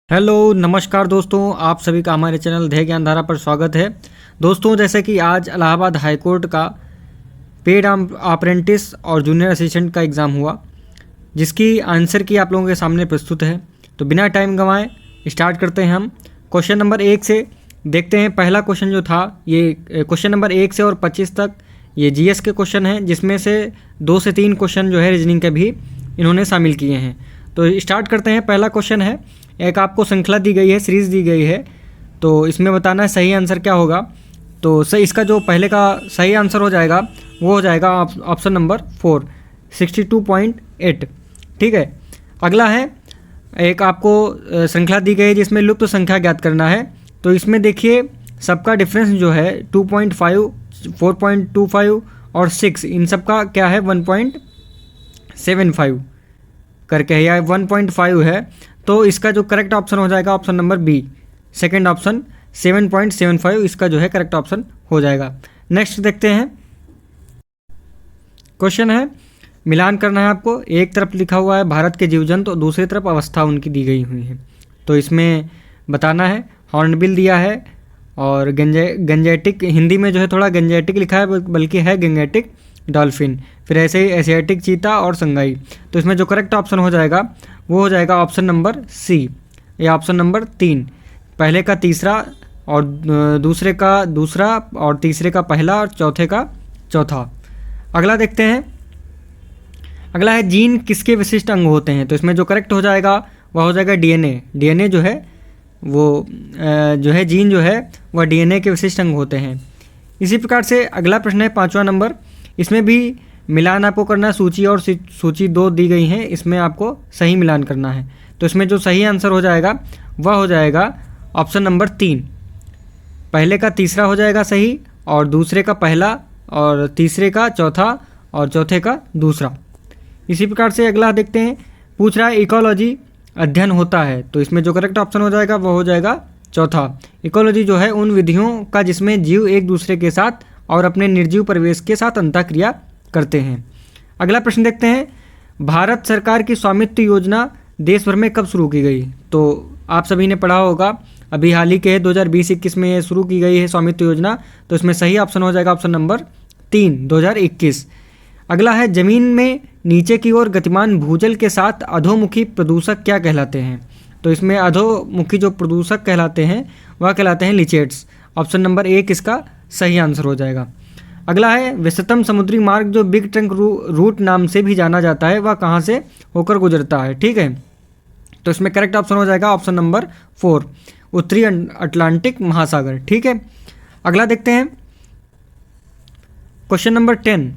Hello नमस्कार दोस्तों, आप सभी का हमारे चैनल ध्येय ज्ञानधारा पर स्वागत है। दोस्तों, जैसे कि आज इलाहाबाद हाई कोर्ट का पेड अप्रेंटिस और जूनियर असिस्टेंट का एग्ज़ाम हुआ, जिसकी आंसर की आप लोगों के सामने प्रस्तुत है। तो बिना टाइम गंवाए स्टार्ट करते हैं हम क्वेश्चन नंबर 1 से। देखते हैं पहला क्वेश्चन जो था, ये क्वेश्चन नंबर 1 से और 25 तक ये जीएस के क्वेश्चन हैं, जिसमें से 2 से 3 क्वेश्चन जो है रीजनिंग के भी इन्होंने शामिल किए हैं। तो स्टार्ट करते हैं। पहला क्वेश्चन है, एक आपको श्रृंखला दी गई है, सीरीज़ दी गई है, तो इसमें बताना है सही आंसर क्या होगा। तो सही इसका जो पहले का सही आंसर हो जाएगा वो हो जाएगा ऑप्शन नंबर 4, 62.8। ठीक है। अगला है, एक आपको श्रृंखला दी गई है जिसमें लुप्त संख्या ज्ञात करना है। तो इसमें देखिए सबका डिफरेंस जो है 2.5, 4.25 और 6, इन सब का क्या है 1.75 करके है, या 1.5 है। तो इसका जो करेक्ट ऑप्शन हो जाएगा option number B, second option 7.75 इसका जो है करेक्ट ऑप्शन हो जाएगा। नेक्स्ट देखते हैं। क्वेश्चन है, मिलान करना है आपको। एक तरफ लिखा हुआ है भारत के जीव जंतु और दूसरी तरफ अवस्था उनकी दी गई हुई है। तो इसमें बताना है, हॉर्नबिल दिया है और गंजेटिक, हिंदी में जो है थोड़ा गंजेटिक लिखा है बल्कि है गंजेटिक डॉल्फिन, फिर ऐसे ही एशियाटिक चीता और संगाई। तो इसमें जो करेक्ट ऑप्शन हो जाएगा वो हो जाएगा ऑप्शन नंबर सी, या ऑप्शन नंबर 3। पहले का तीसरा और दूसरे का दूसरा और तीसरे का पहला और चौथे का चौथा। अगला देखते हैं। अगला है, जीन किसके विशिष्ट अंग होते हैं। तो इसमें जो करेक्ट हो जाएगा वह हो जाएगा डीएनए। डीएनए जो है वो जो है जीन जो है वह डीएनए के विशिष्ट अंग होते हैं। इसी प्रकार से अगला प्रश्न है 5वां नंबर। इसमें भी मिलान आपको करना है, सूची और सूची 2 दी गई हैं, इसमें आपको सही मिलान करना है। तो इसमें जो सही आंसर हो जाएगा वह हो जाएगा ऑप्शन नंबर 3। पहले का तीसरा हो जाएगा सही, और दूसरे का पहला और तीसरे का चौथा और चौथे का दूसरा। इसी प्रकार से अगला देखते हैं। पूछ रहा है इकोलॉजी अध्ययन होता है। तो इसमें जो करेक्ट ऑप्शन हो जाएगा वह हो जाएगा चौथा। इकोलॉजी जो है उन विधियों का जिसमें जीव एक दूसरे के साथ और अपने निर्जीव परिवेश के साथ अंतःक्रिया करते हैं। अगला प्रश्न देखते हैं। भारत सरकार की स्वामित्व योजना देश भर में कब शुरू की गई। तो आप सभी ने पढ़ा होगा, अभी हाल ही के 2020-21 में ये शुरू की गई है स्वामित्व योजना। तो इसमें सही ऑप्शन हो जाएगा ऑप्शन नंबर 3, 2021। अगला है, जमीन में नीचे की ओर गतिमान भूजल के साथ अधोमुखी प्रदूषक क्या कहलाते हैं। तो इसमें अधोमुखी जो प्रदूषक कहलाते हैं वह कहलाते हैं लिचेट्स। ऑप्शन नंबर 1 इसका सही आंसर हो जाएगा। अगला है, व्यस्ततम समुद्री मार्ग जो बिग ट्रंक रूट नाम से भी जाना जाता है वह कहाँ से होकर गुजरता है। ठीक है। तो इसमें करेक्ट ऑप्शन हो जाएगा ऑप्शन नंबर 4, उत्तरी अटलांटिक महासागर। ठीक है। अगला देखते हैं क्वेश्चन नंबर 10।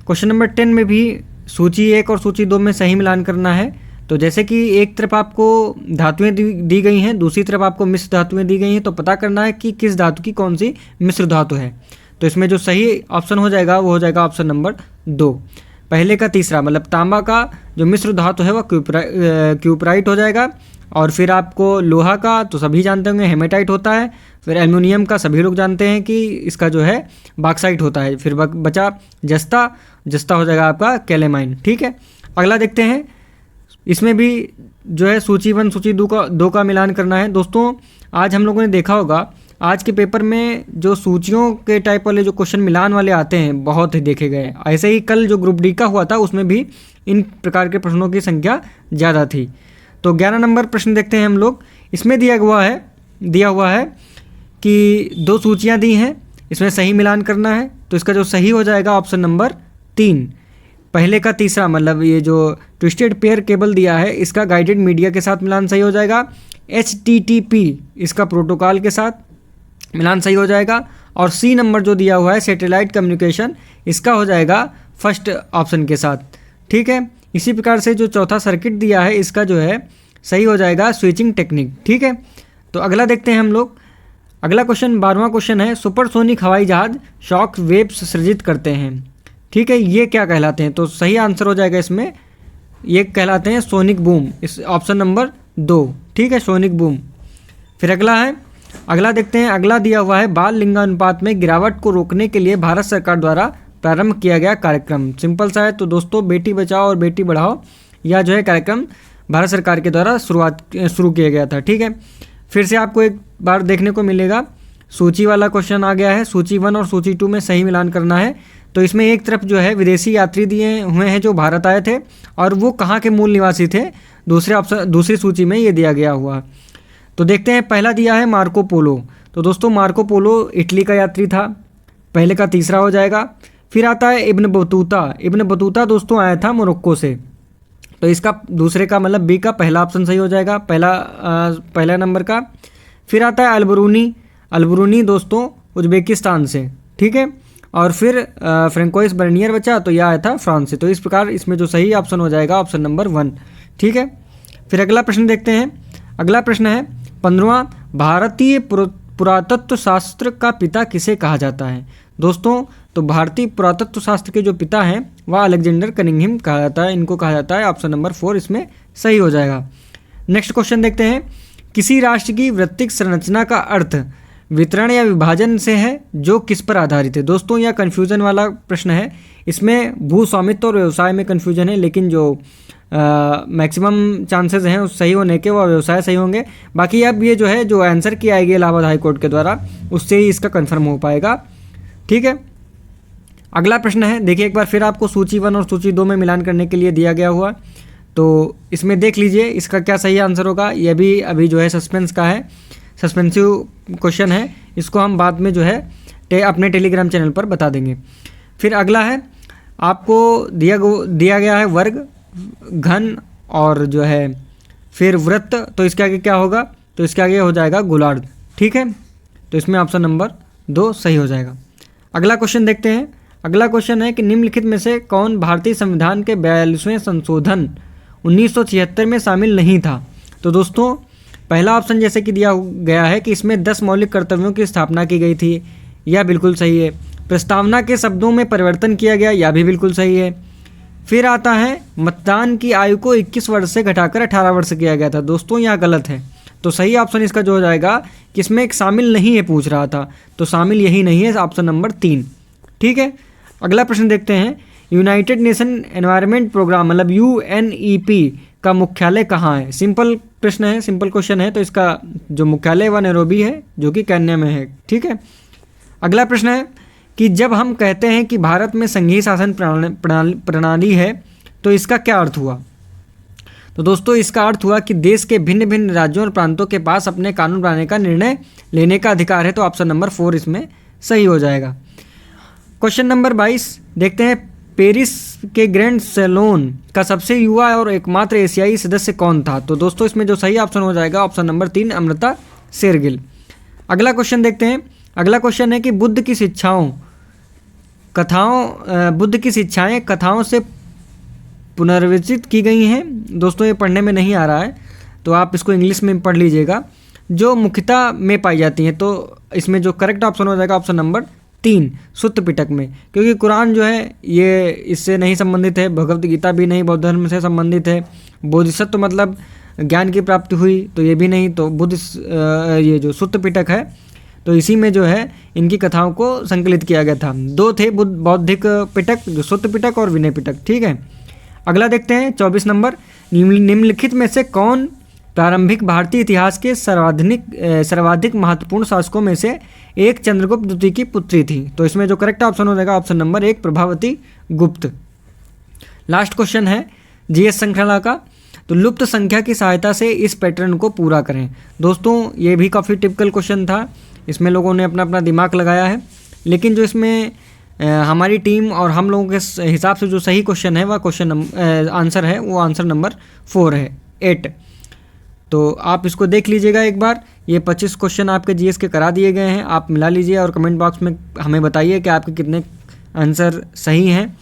क्वेश्चन नंबर 10 में भी सूची 1 और सूची 2 में सही मिलान करना है। तो जैसे कि एक तरफ आपको धातुएं दी गई हैं, दूसरी तरफ आपको मिश्र धातुएं दी गई हैं, तो पता करना है कि किस धातु की कौन सी मिश्र धातु है। तो इसमें जो सही ऑप्शन हो जाएगा वो हो जाएगा ऑप्शन नंबर 2, पहले का तीसरा, मतलब तांबा का जो मिश्र धातु है वह क्यूपराइट हो जाएगा। और फिर आपको लोहा का तो सभी जानते होंगे हेमेटाइट होता है। फिर एल्युमिनियम का सभी लोग जानते हैं कि इसका जो है बॉक्साइट होता है। फिर बचा जस्ता हो जाएगा आपका कैलेमाइन। ठीक है। अगला देखते हैं। इसमें भी जो है सूची 1 सूची 2 का मिलान करना है। दोस्तों, आज हम लोगों ने देखा होगा आज के पेपर में जो सूचियों के टाइप वाले जो क्वेश्चन मिलान वाले आते हैं बहुत ही देखे गए। ऐसे ही कल जो ग्रुप डी का हुआ था उसमें भी इन प्रकार के प्रश्नों की संख्या ज़्यादा थी। तो 11 नंबर प्रश्न देखते हैं हम लोग। इसमें दिया हुआ है कि 2 सूचियाँ दी हैं, इसमें सही मिलान करना है। तो इसका जो सही हो जाएगा ऑप्शन नंबर 3, पहले का तीसरा, मतलब ये जो ट्विस्टेड पेयर केबल दिया है इसका गाइडेड मीडिया के साथ मिलान सही हो जाएगा। HTTP इसका प्रोटोकॉल के साथ मिलान सही हो जाएगा। और सी नंबर जो दिया हुआ है सैटेलाइट कम्युनिकेशन, इसका हो जाएगा फर्स्ट ऑप्शन के साथ। ठीक है। इसी प्रकार से जो चौथा सर्किट दिया है इसका जो है सही हो जाएगा स्विचिंग टेक्निक। ठीक है। तो अगला देखते हैं हम लोग। अगला क्वेश्चन 12वां क्वेश्चन है, सुपरसोनिक हवाई जहाज शॉक वेव्स सृजित करते हैं। ठीक है, ये क्या कहलाते हैं। तो सही आंसर हो जाएगा इसमें, ये कहलाते हैं सोनिक बूम, इस ऑप्शन नंबर 2। ठीक है, सोनिक बूम। फिर अगला देखते हैं। अगला दिया हुआ है, बाल लिंगानुपात में गिरावट को रोकने के लिए भारत सरकार द्वारा प्रारंभ किया गया कार्यक्रम। सिंपल सा है। तो दोस्तों, बेटी बचाओ और बेटी बढ़ाओ यह जो है कार्यक्रम भारत सरकार के द्वारा शुरू किया गया था। ठीक है, फिर से आपको एक बार देखने को मिलेगा, सूची वाला क्वेश्चन आ गया है। सूची 1 और सूची 2 में सही मिलान करना है। तो इसमें एक तरफ जो है विदेशी यात्री दिए हुए हैं जो भारत आए थे और वो कहाँ के मूल निवासी थे, दूसरी सूची में ये दिया गया हुआ। तो देखते हैं, पहला दिया है मार्को पोलो। तो दोस्तों मार्को पोलो इटली का यात्री था, पहले का तीसरा हो जाएगा। फिर आता है इब्न बतूता। इब्न बतूता दोस्तों आया था मोरक्को से, तो इसका दूसरे का मतलब बी का पहला ऑप्शन सही हो जाएगा, पहला नंबर का। फिर आता है अलबरूनी। अलबरूनी दोस्तों उज्बेकिस्तान से, ठीक है। और फिर फ्रेंकोइस बर्नियर बचा, तो यह आया था फ्रांस से। तो इस प्रकार इसमें जो सही ऑप्शन हो जाएगा ऑप्शन नंबर 1, ठीक है। फिर अगला प्रश्न देखते हैं। अगला प्रश्न है 15वां, भारतीय पुरातत्व शास्त्र का पिता किसे कहा जाता है। दोस्तों तो भारतीय पुरातत्व शास्त्र के जो पिता हैं वह अलेक्जेंडर कनिंघम कहा जाता है, इनको कहा जाता है। ऑप्शन नंबर 4 इसमें सही हो जाएगा। नेक्स्ट क्वेश्चन देखते हैं, किसी राष्ट्र की वृत्तिक संरचना का अर्थ वितरण या विभाजन से है जो किस पर आधारित है। दोस्तों यह कन्फ्यूजन वाला प्रश्न है, इसमें भू स्वामित्व और व्यवसाय में कन्फ्यूजन है, लेकिन जो मैक्सिमम चांसेस हैं उस सही होने के, वह व्यवसाय सही होंगे। बाकी अब ये जो है जो आंसर की आएगी इलाहाबाद हाई कोर्ट के द्वारा, उससे ही इसका कन्फर्म हो पाएगा, ठीक है। अगला प्रश्न है, देखिए एक बार फिर आपको सूची 1 और सूची 2 में मिलान करने के लिए दिया गया हुआ, तो इसमें देख लीजिए इसका क्या सही आंसर होगा। यह भी अभी जो है सस्पेंस का है, सस्पेंसिव क्वेश्चन है, इसको हम बाद में जो है अपने टेलीग्राम चैनल पर बता देंगे। फिर अगला है, आपको दिया गया है वर्ग, घन और जो है फिर वृत्त, तो इसके आगे क्या होगा, तो इसके आगे हो जाएगा गोलार्ध, ठीक है। तो इसमें ऑप्शन नंबर 2 सही हो जाएगा। अगला क्वेश्चन देखते हैं। अगला क्वेश्चन है कि निम्नलिखित में से कौन भारतीय संविधान के 42वें संशोधन 1976 में शामिल नहीं था। तो दोस्तों पहला ऑप्शन जैसे कि दिया गया है कि इसमें 10 मौलिक कर्तव्यों की स्थापना की गई थी, यह बिल्कुल सही है। प्रस्तावना के शब्दों में परिवर्तन किया गया, यह भी बिल्कुल सही है। फिर आता है मतदान की आयु को 21 वर्ष से घटाकर 18 वर्ष किया गया था। दोस्तों यह गलत है, तो सही ऑप्शन इसका जो हो जाएगा कि इसमें एक शामिल नहीं है पूछ रहा था, तो शामिल यही नहीं है, ऑप्शन नंबर 3, ठीक है। अगला प्रश्न देखते हैं, यूनाइटेड नेशन एनवायरनमेंट प्रोग्राम मतलब UNEP का मुख्यालय कहाँ है। सिंपल प्रश्न है, सिंपल क्वेश्चन है, तो इसका जो मुख्यालय वह नैरोबी है जो कि केन्या में है, ठीक है। अगला प्रश्न है कि जब हम कहते हैं कि भारत में संघीय शासन प्रणाली है तो इसका क्या अर्थ हुआ। तो दोस्तों इसका अर्थ हुआ कि देश के भिन्न भिन्न राज्यों और प्रांतों के पास अपने कानून बनाने का निर्णय लेने का अधिकार है, तो ऑप्शन नंबर 4 इसमें सही हो जाएगा। क्वेश्चन नंबर 22 देखते हैं, पेरिस के ग्रैंड सैलोन का सबसे युवा और एकमात्र एशियाई सदस्य कौन था। तो दोस्तों इसमें जो सही ऑप्शन हो जाएगा ऑप्शन नंबर 3 अमृता शेरगिल। अगला क्वेश्चन देखते हैं। अगला क्वेश्चन है कि बुद्ध की शिक्षाएं कथाओं से पुनर्विचित की गई हैं। दोस्तों ये पढ़ने में नहीं आ रहा है, तो आप इसको इंग्लिश में पढ़ लीजिएगा, जो मुख्यतः में पाई जाती हैं। तो इसमें जो करेक्ट ऑप्शन हो जाएगा ऑप्शन नंबर 3 सुत्त पिटक में, क्योंकि कुरान जो है ये इससे नहीं संबंधित है, भगवद गीता भी नहीं बौद्ध धर्म से संबंधित है, बोधिसत्व मतलब ज्ञान की प्राप्ति हुई तो ये भी नहीं, तो बुद्ध ये जो सुत्त पिटक है तो इसी में जो है इनकी कथाओं को संकलित किया गया था। 2 थे बौद्धिक पिटक, जो सुत्त पिटक और विनय पिटक, ठीक है। अगला देखते हैं 24 नंबर, निम्नलिखित में से कौन प्रारंभिक भारतीय इतिहास के सर्वाधिक महत्वपूर्ण शासकों में से एक चंद्रगुप्त द्वितीय की पुत्री थी। तो इसमें जो करेक्ट ऑप्शन हो जाएगा ऑप्शन नंबर 1 प्रभावती गुप्त। लास्ट क्वेश्चन है जीएस श्रृंखला का, तो लुप्त संख्या की सहायता से इस पैटर्न को पूरा करें। दोस्तों ये भी काफ़ी टिपिकल क्वेश्चन था, इसमें लोगों ने अपना अपना दिमाग लगाया है, लेकिन जो इसमें हमारी टीम और हम लोगों के हिसाब से जो सही क्वेश्चन है वह आंसर है वो आंसर नंबर 4 है 8। तो आप इसको देख लीजिएगा एक बार, ये 25 क्वेश्चन आपके जीएस के करा दिए गए हैं, आप मिला लीजिए और कमेंट बॉक्स में हमें बताइए कि आपके कितने आंसर सही हैं।